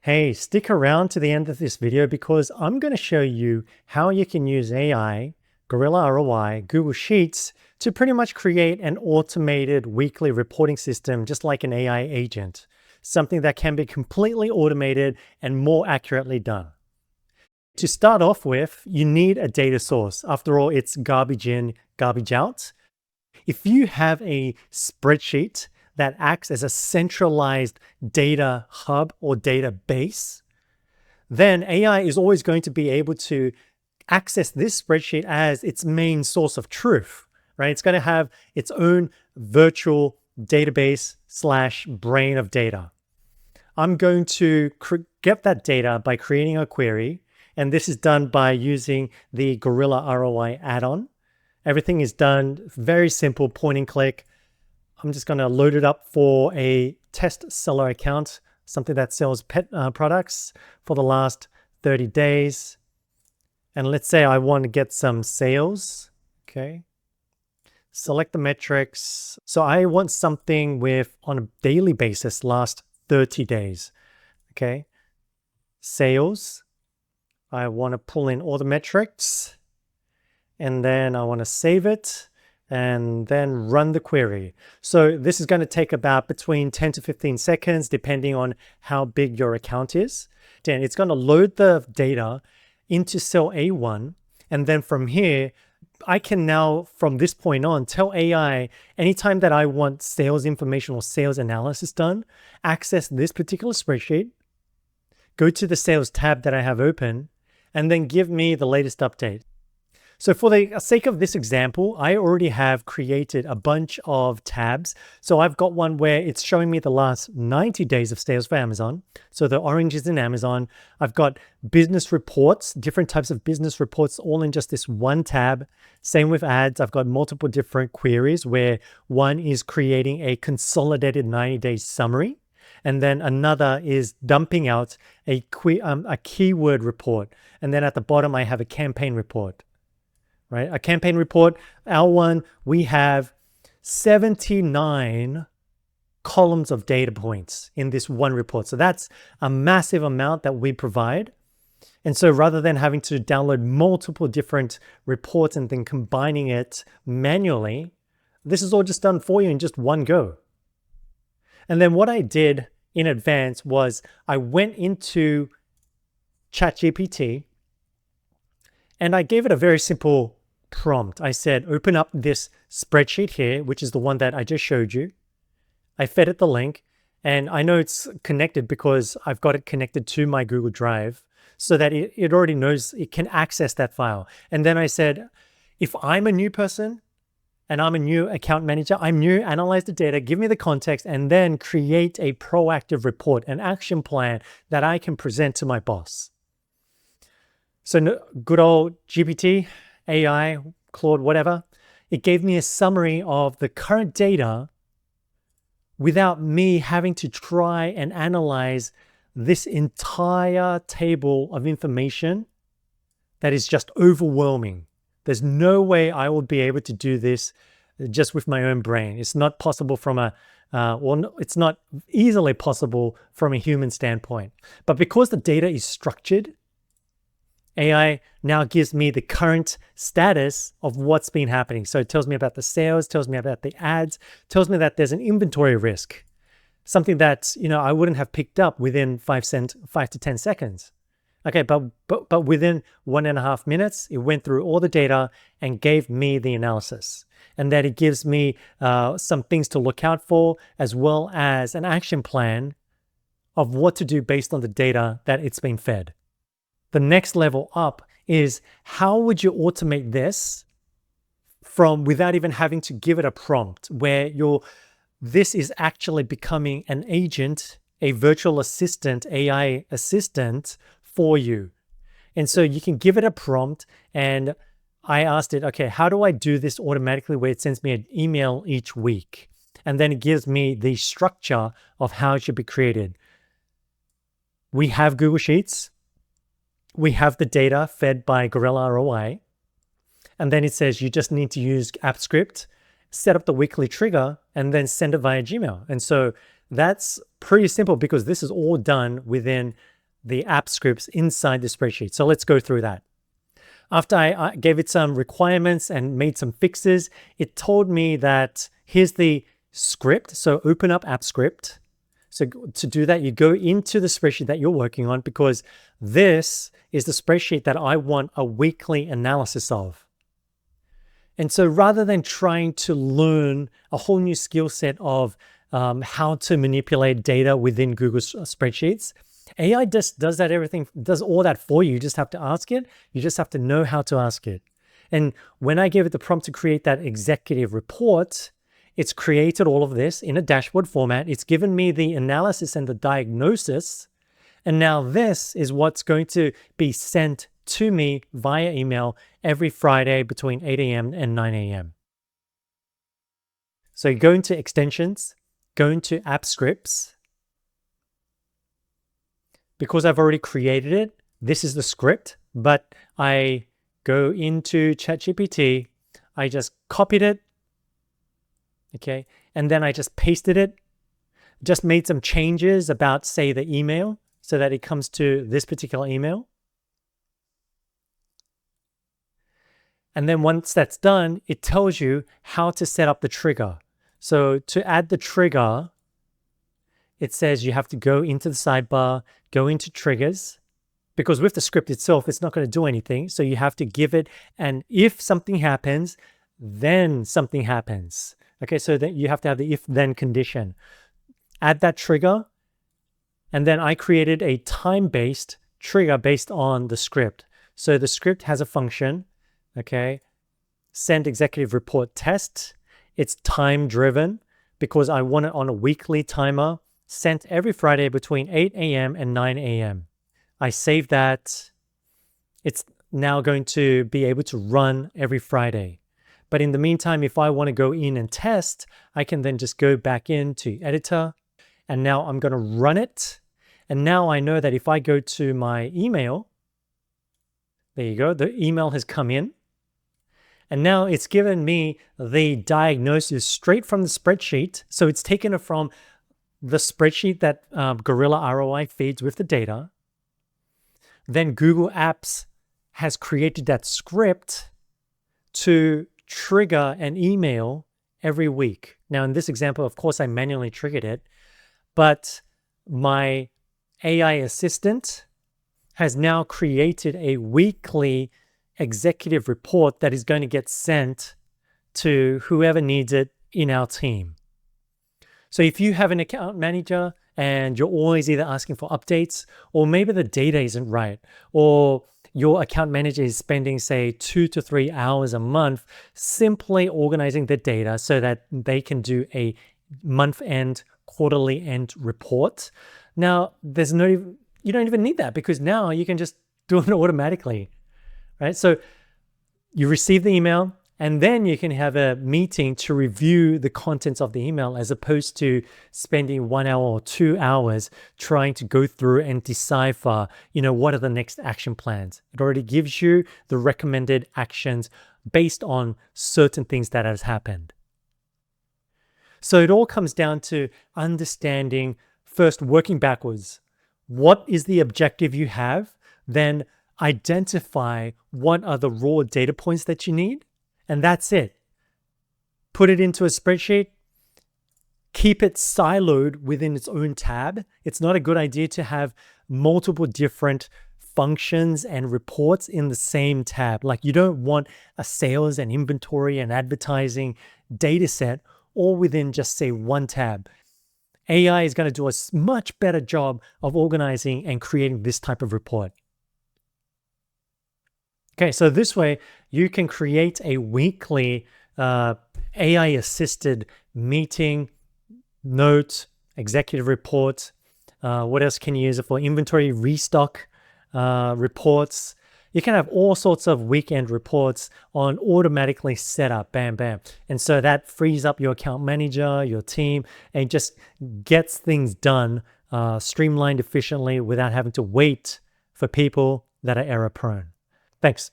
Hey, stick around to the end of this video because I'm going to show you how you can use AI, Gorilla ROI, Google Sheets to pretty much create an automated weekly reporting system, just like an AI agent, something that can be completely automated and more accurately done. To start off with, you need a data source. After all, it's garbage in, garbage out. If you have a spreadsheet that acts as a centralized data hub or database, then AI is always going to be able to access this spreadsheet as its main source of truth, right? It's going to have its own virtual database / brain of data. I'm going to get that data by creating a query, and this is done by using the Gorilla ROI add-on. Everything is done very simple, point and click. I'm just going to load it up for a test seller account, something that sells pet products for the last 30 days. And let's say I want to get some sales. Okay. Select the metrics. So I want something with, on a daily basis, last 30 days. Okay. Sales. I want to pull in all the metrics. And then I want to save it and then run the query. So this is going to take about between 10 to 15 seconds, depending on how big your account is. Then it's going to load the data into cell A1. And then from here, I can now, from this point on, tell AI anytime that I want sales information or sales analysis done, access this particular spreadsheet, go to the sales tab that I have open, and then give me the latest update. So for the sake of this example, I already have created a bunch of tabs. So I've got one where it's showing me the last 90 days of sales for Amazon. So the orange is in Amazon. I've got business reports, different types of business reports, all in just this one tab. Same with ads. I've got multiple different queries where one is creating a consolidated 90-day summary. And then another is dumping out a keyword report. And then at the bottom, I have a campaign report. Right? A campaign report, our one, we have 79 columns of data points in this one report. So that's a massive amount that we provide. And so rather than having to download multiple different reports and then combining it manually, this is all just done for you in just one go. And then what I did in advance was I went into ChatGPT and I gave it a very simple prompt. I said, open up this spreadsheet here, which is the one that I just showed you. I fed it the link, and I know it's connected because I've got it connected to my Google Drive so that it already knows it can access that file. And then I said, if I'm a new person and I'm a new account manager, I'm new, analyze the data, give me the context, and then create a proactive report, an action plan that I can present to my boss. So good old GPT, AI, Claude, whatever, it gave me a summary of the current data without me having to try and analyze this entire table of information that is just overwhelming. There's no way I will be able to do this just with my own brain. It's not possible from it's not easily possible from a human standpoint. But because the data is structured, AI now gives me the current status of what's been happening. So it tells me about the sales, tells me about the ads, tells me that there's an inventory risk, something that I wouldn't have picked up within 5 to 10 seconds. Okay, but within 1.5 minutes, it went through all the data and gave me the analysis. And then it gives me some things to look out for, as well as an action plan of what to do based on the data that it's been fed. The next level up is how would you automate this from without even having to give it a prompt where this is actually becoming an agent, a virtual assistant, AI assistant for you. And so you can give it a prompt, and I asked it, okay, how do I do this automatically where it sends me an email each week? And then it gives me the structure of how it should be created. We have Google Sheets. We have the data fed by Gorilla ROI. And then it says you just need to use AppScript, set up the weekly trigger, and then send it via Gmail. And so that's pretty simple because this is all done within the app scripts inside the spreadsheet. So let's go through that. After I gave it some requirements and made some fixes, it told me that here's the script. So open up app script. So to do that, you go into the spreadsheet that you're working on, because this is the spreadsheet that I want a weekly analysis of. And so rather than trying to learn a whole new skill set of how to manipulate data within Google spreadsheets, AI just does all that for you. You just have to ask it. You just have to know how to ask it. And when I gave it the prompt to create that executive report, it's created all of this in a dashboard format. It's given me the analysis and the diagnosis. And now this is what's going to be sent to me via email every Friday between 8 a.m. and 9 a.m. So go into extensions, go into app scripts. Because I've already created it, this is the script, but I go into ChatGPT, I just copied it, okay, and then I just pasted it, just made some changes about, say, the email, so that it comes to this particular email. And then once that's done, it tells you how to set up the trigger. So to add the trigger, it says you have to go into the sidebar, go into triggers, because with the script itself, it's not going to do anything. So you have to give it, and if something happens, then something happens. Okay, so that you have to have the if-then condition. Add that trigger, and then I created a time-based trigger based on the script. So the script has a function, okay, send executive report test. It's time-driven because I want it on a weekly timer, sent every Friday between 8 a.m. and 9 a.m. I save that. It's now going to be able to run every Friday. But in the meantime, if I want to go in and test, I can then just go back into editor, and now I'm going to run it. And now I know that if I go to my email, there you go, the email has come in. And now it's given me the diagnosis straight from the spreadsheet. So it's taken it from the spreadsheet that Gorilla ROI feeds with the data. Then Google Apps has created that script to trigger an email every week. Now, in this example, of course, I manually triggered it, but my AI assistant has now created a weekly executive report that is going to get sent to whoever needs it in our team. So if you have an account manager and you're always either asking for updates, or maybe the data isn't right, or your account manager is spending, say, 2 to 3 hours a month simply organizing the data so that they can do a month-end, quarterly-end report. Now, you don't even need that, because now you can just do it automatically, right? So you receive the email, and then you can have a meeting to review the contents of the email, as opposed to spending 1 hour or 2 hours trying to go through and decipher, what are the next action plans. It already gives you the recommended actions based on certain things that has happened. So it all comes down to understanding, first, working backwards. What is the objective you have? Then identify what are the raw data points that you need. And that's it. Put it into a spreadsheet. Keep it siloed within its own tab. It's not a good idea to have multiple different functions and reports in the same tab. Like, you don't want a sales and inventory and advertising data set all within just, say, one tab. AI is going to do a much better job of organizing and creating this type of report. Okay, so this way you can create a weekly AI-assisted meeting, note, executive report. What else can you use it for? Inventory restock reports. You can have all sorts of weekend reports on automatically set up, bam, bam. And so that frees up your account manager, your team, and just gets things done streamlined efficiently without having to wait for people that are error prone. Thanks.